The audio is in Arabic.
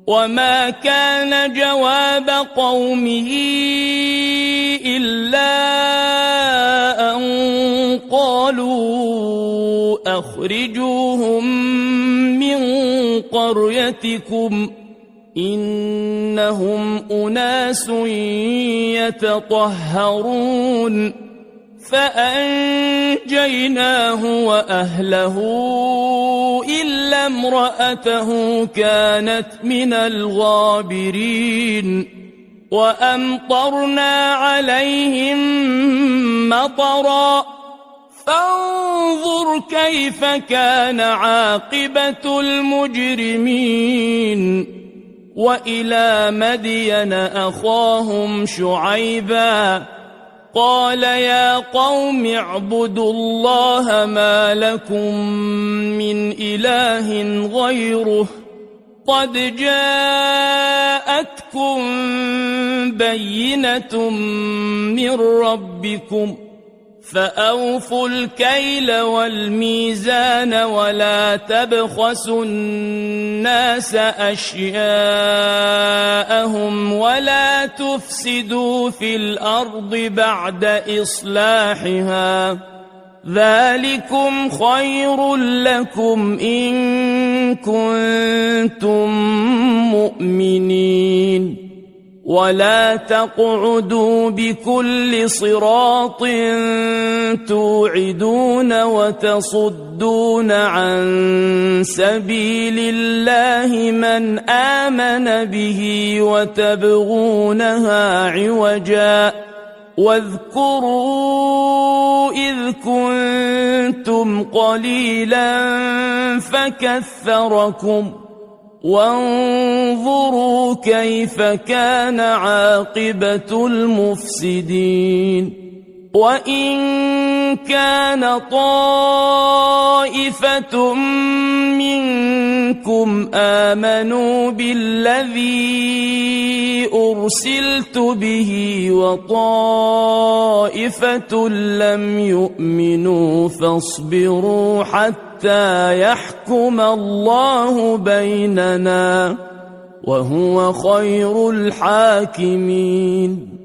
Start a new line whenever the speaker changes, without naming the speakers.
وما كان جواب قومه إلا أن قالوا أخرجوهم من قريتكم إنهم أناس يتطهرون فأنجيناه وأهله إلا امرأته كانت من الغابرين وأمطرنا عليهم مطرا فانظر كيف كان عاقبة المجرمين وإلى مدين أخاهم شعيبا قال يا قوم اعبدوا الله ما لكم من إله غيره قد جاءتكم بينة من ربكم فأوفوا الكيل والميزان ولا تبخسوا الناس أشياءهم ولا تفسدوا في الأرض بعد إصلاحها ذلكم خير لكم إن كنتم مؤمنين ولا تقعدوا بكل صراط توعدون وتصدون عن سبيل الله من آمن به وتبغونها عوجا واذكروا إذ كنتم قليلا فكثركم وانظروا كيف كان عاقبة المفسدين وإن كان طائفة منكم آمنوا بالذي أرسلت به وطائفة لم يؤمنوا فاصبروا حتى يحكم الله بيننا وهو خير الحاكمين